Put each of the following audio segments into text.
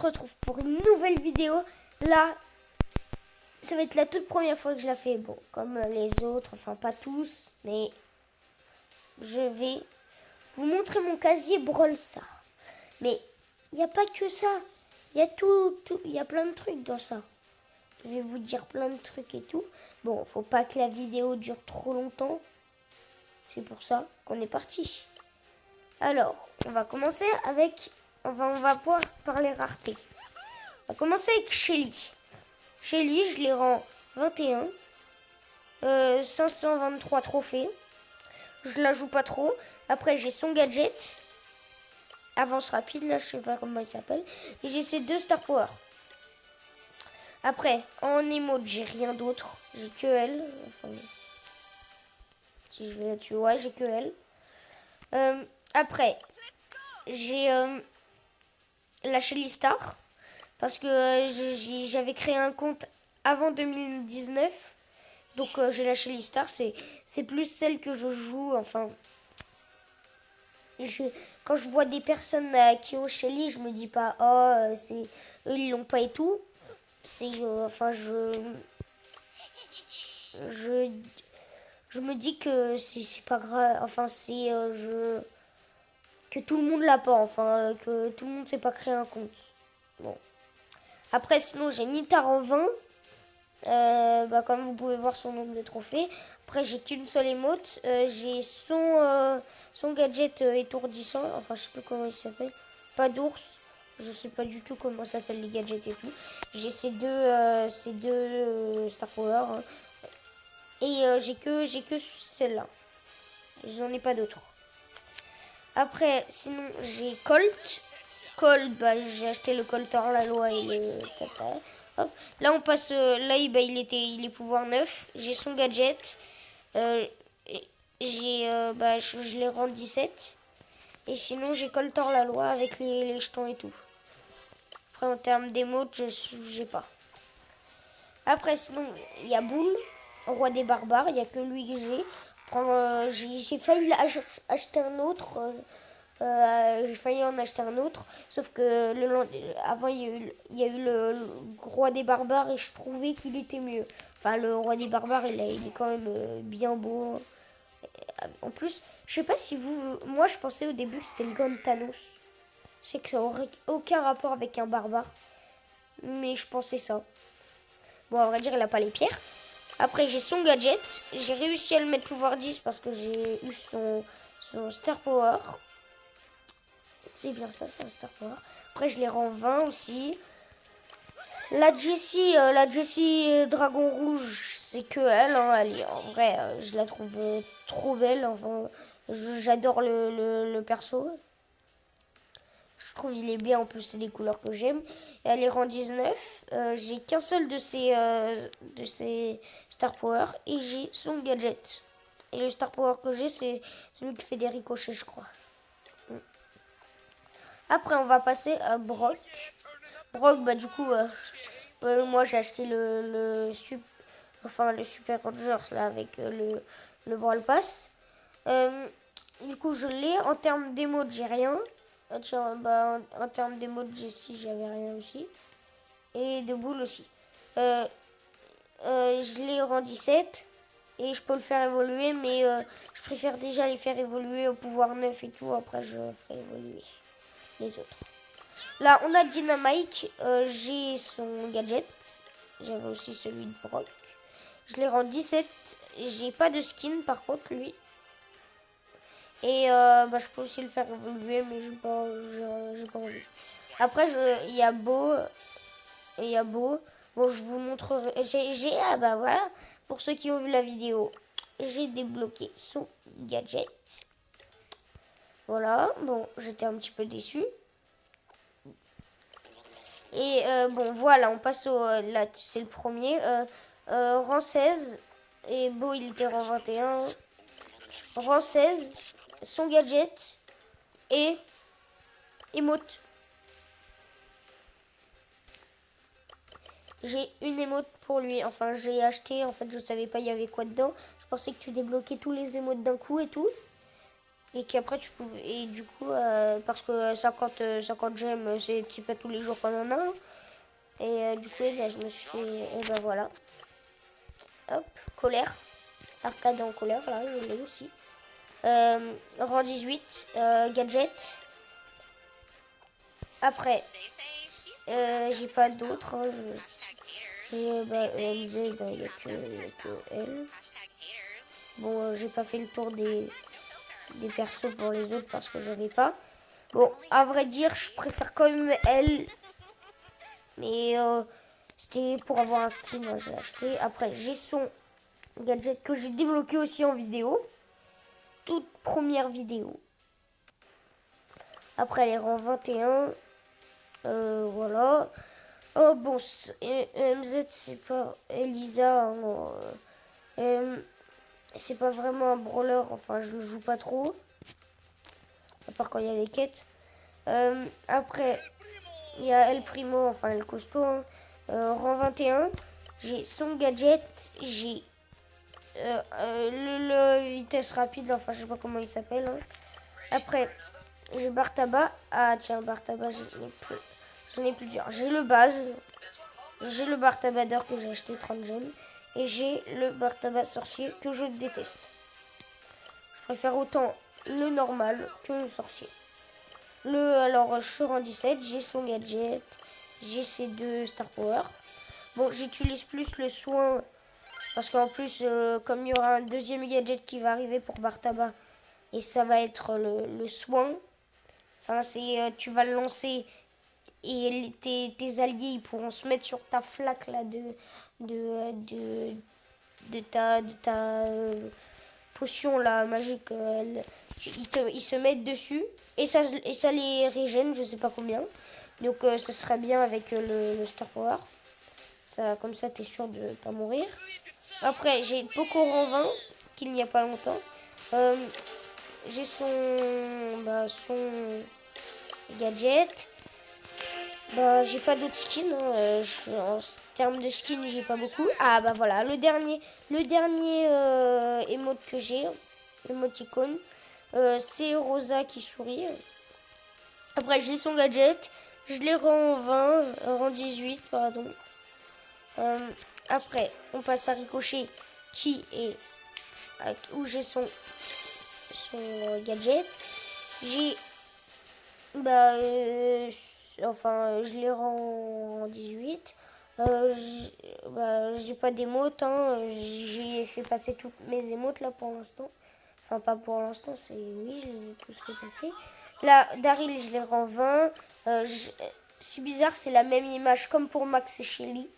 retrouve pour une nouvelle vidéo. Là, ça va être la toute première fois que je la fais. Bon, comme les autres, enfin pas tous, mais je vais vous montrer mon casier Brawl Stars. Mais il n'y a pas que ça. Il y a il y a plein de trucs dans ça. Je vais vous dire plein de trucs et tout. Bon, faut pas que la vidéo dure trop longtemps. C'est pour ça qu'on est parti. Alors, on va commencer avec... On va pouvoir parler rareté. On va commencer avec Shelly. Shelly, je les rends 21. 523 trophées. Je la joue pas trop. Après, j'ai son gadget. Avance rapide, là, je sais pas comment il s'appelle. Et j'ai ces 2 Star Power. Après, en emote, j'ai rien d'autre. J'ai que elle. Enfin, si je vais là-dessus, ouais, j'ai que elle. Après, j'ai la Shelly Star. Parce que j'avais créé un compte avant 2019. Donc j'ai la Shelly Star. C'est plus celle que je joue. Enfin, quand je vois des personnes qui ont Shelly, je me dis pas, oh, c'est eux, ils l'ont pas et tout. C'est, enfin, je me dis que c'est pas grave. Enfin, c'est, que tout le monde l'a pas. Enfin, que tout le monde sait pas créer un compte. Bon. Après, sinon, j'ai Nita en 20. Comme vous pouvez voir son nombre de trophées. Après, j'ai qu'une seule émote. J'ai son gadget étourdissant. Enfin, je sais plus comment il s'appelle. Pas d'ours. Je sais pas du tout comment s'appellent les gadgets et tout. J'ai ces deux Star Power. Hein. Et j'ai que celle-là. J'en ai pas d'autres. Après, sinon, j'ai Colt. Colt, j'ai acheté le Colt hors la loi et le tata. Hop. Là, on passe. Là, il est pouvoir 9. J'ai son gadget. Je les rends 17. Et sinon, j'ai Colt hors la loi avec les jetons et tout. Après, en termes d'émotes, j'ai pas. Après, sinon, il y a Bull, roi des barbares. Il n'y a que lui que j'ai. J'ai failli acheter un autre. J'ai failli en acheter un autre. Sauf que avant, il y a eu le roi des barbares et je trouvais qu'il était mieux. Enfin, le roi des barbares, il est quand même bien beau. En plus, je sais pas si vous... Moi, je pensais au début que c'était le Gon Thanos. Je sais que ça aurait aucun rapport avec un barbare. Mais je pensais ça. Bon, à vrai dire, il a pas les pierres. Après, j'ai son gadget. J'ai réussi à le mettre pouvoir 10 parce que j'ai eu son Star Power. C'est bien ça, c'est un Star Power. Après, je les rends 20 aussi. La Jessie Dragon Rouge, c'est que elle. Hein, en vrai, je la trouve trop belle. Enfin, j'adore le perso. Je trouve il est bien, en plus c'est les couleurs que j'aime. Elle est rang 19. J'ai qu'un seul de ces Star Power et j'ai son gadget. Et le Star Power que j'ai, c'est celui qui fait des ricochets, je crois. Après, on va passer à Brock. Brock, du coup, moi j'ai acheté le Super Rangers là, avec le Brawl Pass. Du coup, je l'ai. En termes d'émotes, j'ai rien. En termes d'émotes, Jessie, j'avais rien aussi. Et de boules aussi. Je l'ai rang 17. Et je peux le faire évoluer, mais je préfère déjà les faire évoluer au pouvoir 9 et tout. Après, je ferai évoluer les autres. Là, on a Dynamite. J'ai son gadget. J'avais aussi celui de Brock. Je les rends 17. J'ai pas de skin, par contre, lui. Et je peux aussi le faire évoluer, mais j'ai pas envie. Après, il y a Beau. Et il y a Beau. Bon, je vous montrerai. Voilà. Pour ceux qui ont vu la vidéo, j'ai débloqué son gadget. Voilà. Bon, j'étais un petit peu déçue. Et voilà, on passe au... là, c'est le premier. Rang 16. Et Beau, il était rang 21. Rang 16. Son gadget. Et... Emote. J'ai une émote pour lui. Enfin, j'ai acheté. En fait, je savais pas il y avait quoi dedans. Je pensais que tu débloquais tous les émotes d'un coup et tout. Et qu'après tu pouvais, et du coup, parce que 50 gemmes, c'est pas tous les jours qu'on en a. Et du coup, je me suis fait, et ben voilà. Hop, colère. Arcade en colère, là, je l'ai aussi. Rang 18, gadget. Après, j'ai pas d'autres. Hein, j'ai MZ, il n'y a que elle. Bon, j'ai pas fait le tour des persos pour les autres parce que j'avais pas. Bon, à vrai dire, je préfère quand même elle. Mais c'était pour avoir un skin, moi j'ai acheté. Après, j'ai son gadget que j'ai débloqué aussi en vidéo. Toute première vidéo. Après, les rangs 21. Voilà. Oh bon, MZ, c'est pas Elisa. Hein, c'est pas vraiment un brawler. Enfin, je le joue pas trop. À part quand il y a les quêtes. Après, il y a El Primo, enfin El Costaud. Hein. Rang 21. J'ai son gadget. J'ai le vitesse rapide. Enfin, je sais pas comment il s'appelle. Hein. Après, j'ai Bartaba. Ah, tiens, Bartaba, j'en ai plusieurs. J'ai le base. J'ai le Bartabadeur que j'ai acheté 30 gemmes. Et j'ai le Bartaba sorcier que je déteste. Je préfère autant le normal que le sorcier. Alors, je suis en 17. J'ai son gadget. J'ai ses 2 Star Power. Bon, j'utilise plus le soin. Parce qu'en plus, comme il y aura un deuxième gadget qui va arriver pour Bartaba. Et ça va être le soin. Enfin, tu vas le lancer et tes alliés ils pourront se mettre sur ta flaque là de ta potion là magique. Ils se mettent dessus et ça les régène, je sais pas combien. Donc ça serait bien avec le Star Power. Ça, comme ça, t'es sûr de pas mourir. Après, j'ai Poco rang 20 qu'il n'y a pas longtemps. J'ai son gadget. J'ai pas d'autres skins. Hein. En termes de skins, j'ai pas beaucoup. Ah bah voilà, le dernier emote que j'ai, emoticône, c'est Rosa qui sourit. Après, j'ai son gadget. Je l'ai rend 20, rang 18, pardon. Après, on passe à Ricochet, où j'ai son gadget. J'ai je les rends en 18. J'ai pas d'émotes. Hein. J'ai fait passer toutes mes émotes là pour l'instant. Enfin, pas pour l'instant, oui, je les ai tous fait passer. Là, Daryl, je les rends 20. C'est bizarre, c'est la même image comme pour Max et Shelly.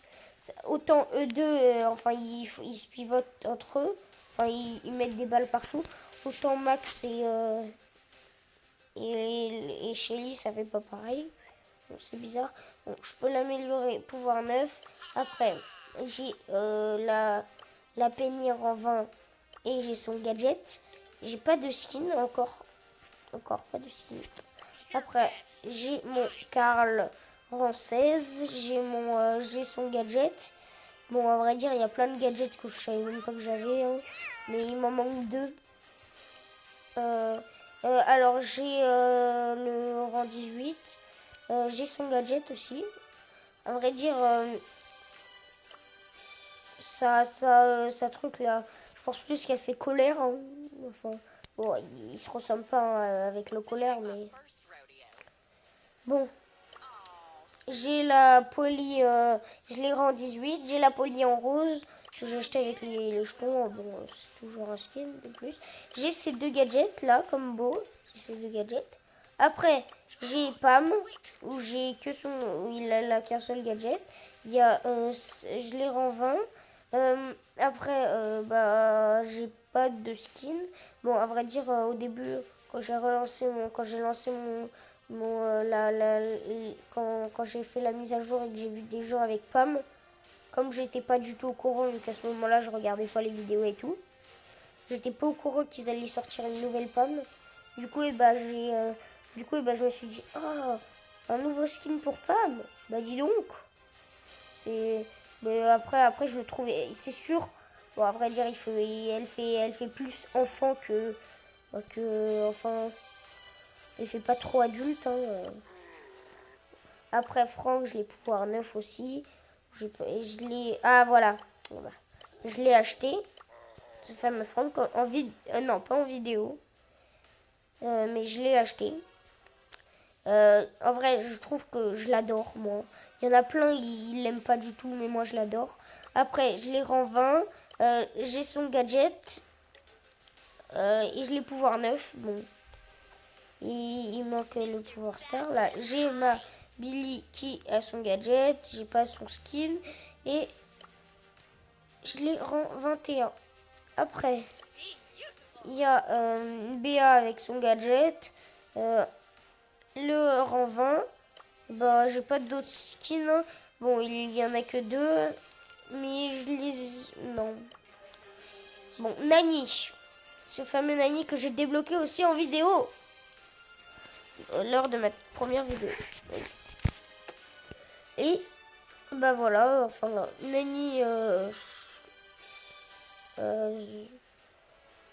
Autant eux deux, ils se pivotent entre eux. Enfin, ils mettent des balles partout. Autant Max et Shelly, ça fait pas pareil. Bon, c'est bizarre. Bon, je peux l'améliorer. Pouvoir 9. Après, j'ai la Penny en 20 et j'ai son gadget. J'ai pas de skin encore. Encore pas de skin. Après, j'ai mon Karl rang 16. J'ai son gadget. Bon, à vrai dire, il y a plein de gadgets que je savais même pas que j'avais. Hein, mais il m'en manque 2. Alors, j'ai le rang 18. J'ai son gadget aussi. À vrai dire, ça truc là, je pense plus qu'elle fait colère. Hein. Enfin, bon, il se ressemble pas hein, avec le colère, mais bon. J'ai la poly, je l'ai rend 18. J'ai la poly en rose que j'ai acheté avec les jetons. Bon, c'est toujours un skin de plus. J'ai ces 2 gadgets là, comme beau. J'ai ces 2 gadgets. Après, j'ai Pam, où j'ai que où il a qu'un seul gadget. Il y a, je les rends 20. Après, j'ai pas de skin. Bon, à vrai dire, au début, quand j'ai lancé quand j'ai fait la mise à jour et que j'ai vu des gens avec Pam, comme j'étais pas du tout au courant, vu qu'à ce moment-là, je regardais pas les vidéos et tout, j'étais pas au courant qu'ils allaient sortir une nouvelle Pam. Du coup, je me suis dit, oh, un nouveau skin pour Pam. Bah dis donc. Mais après, je le trouvais, c'est sûr. Bon, à vrai dire, elle fait plus enfant que Quoique, enfin, il fait pas trop adulte. Hein. Après, Franck, je l'ai pouvoir 9 aussi. Je l'ai... Ah, voilà. Je l'ai acheté. Ce fameux Franck, non, pas en vidéo. Mais je l'ai acheté. En vrai, je trouve que je l'adore, moi. Il y en a plein, ils l'aiment pas du tout, mais moi, je l'adore. Après, je l'ai rend 20. J'ai son gadget. Et je l'ai pouvoir 9. Bon. Il manque le pouvoir star. Là, j'ai ma Billy qui a son gadget. J'ai pas son skin. Et je l'ai rend 21. Après, il y a Béa avec son gadget. Le rang 20. Bah, j'ai pas d'autres skins. Hein. Bon, il y en a que 2. Mais je les... Non. Bon, Nani. Ce fameux Nani que j'ai débloqué aussi en vidéo. Lors de ma première vidéo. Et bah voilà, enfin Nani,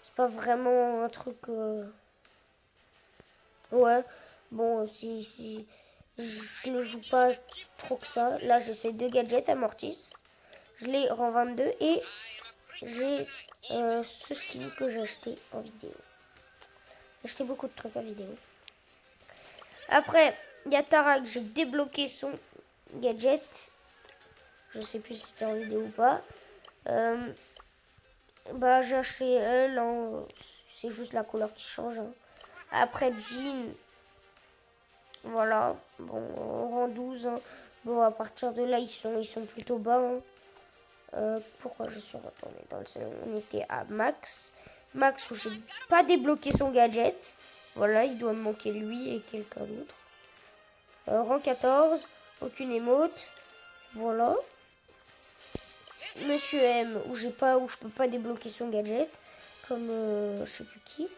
c'est pas vraiment un truc. Ouais, bon, si je le joue pas trop que ça. Là, j'ai ces 2 gadgets à Mortis. Je les rends 22 et j'ai ce skin que j'ai acheté en vidéo. J'ai acheté beaucoup de trucs en vidéo. Après, il y a Tara que j'ai débloqué son gadget. Je sais plus si c'était en vidéo ou pas. Bah, j'ai acheté elle. Hein. C'est juste la couleur qui change. Hein. Après, Jean. Voilà. Bon, on rend 12. Hein. Bon, à partir de là, ils sont plutôt bas. Hein. Pourquoi je suis retournée dans le salon? On était à Max. Max, où j'ai pas débloqué son gadget. Voilà, il doit me manquer lui et quelqu'un d'autre. Rang 14. Aucune émote. Voilà. Monsieur M, où je peux pas débloquer son gadget, comme je sais plus qui.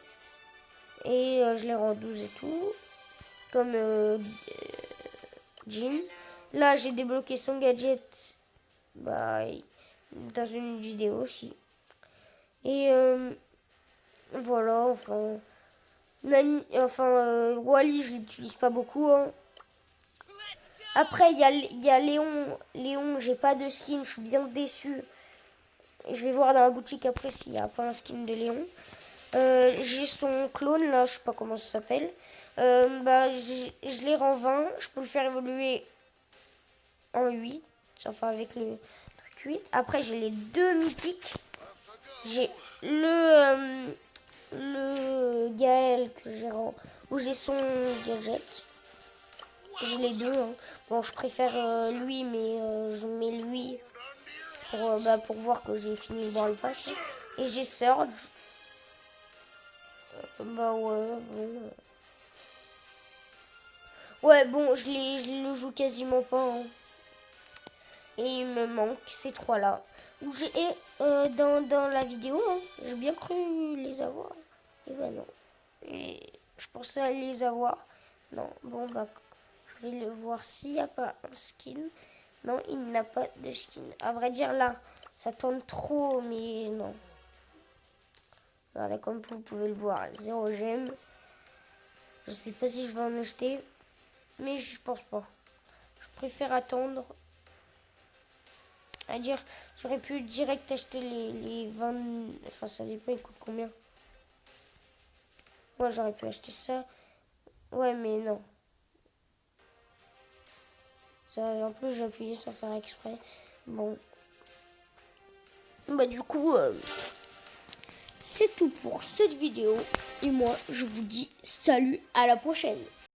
Et je les rends 12 et tout, comme Jean. Là, j'ai débloqué son gadget, bah, dans une vidéo aussi. Et voilà, enfin, Wally, je l'utilise pas beaucoup. Hein. Après, il y a Léon. Léon, j'ai pas de skin, je suis bien déçue. Je vais voir dans la boutique après s'il n'y a pas un skin de Léon. J'ai son clone, là, je sais pas comment ça s'appelle. Bah, je l'ai rend 20. Je peux le faire évoluer en 8. Enfin, avec le truc 8. Après, j'ai les 2 mythiques. J'ai le Gaël que j'ai rend... Où j'ai son gadget. J'ai les 2. Hein. Bon, je préfère lui, mais je mets lui pour voir que j'ai fini le Brawl Pass. Et j'ai Surge. Bah ouais, bon. Ouais, bon, je le joue quasiment pas. Hein. Et il me manque ces 3-là. Et dans la vidéo, hein, j'ai bien cru les avoir. Et ben non. Et je pensais à les avoir. Non, bon, bah, je vais le voir s'il n'y a pas un skin. Non, il n'a pas de skin. À vrai dire, là, ça tente trop, mais non. Voilà, comme vous pouvez le voir, 0 gemme. Je sais pas si je vais en acheter, mais je pense pas. Je préfère attendre. À dire, j'aurais pu direct acheter les 20... Enfin, ça dépend, il coûte combien. Moi, j'aurais pu acheter ça. Ouais, mais non. Ça, en plus, j'ai appuyé sans faire exprès. Bon. Bah, du coup, c'est tout pour cette vidéo. Et moi, je vous dis salut, à la prochaine.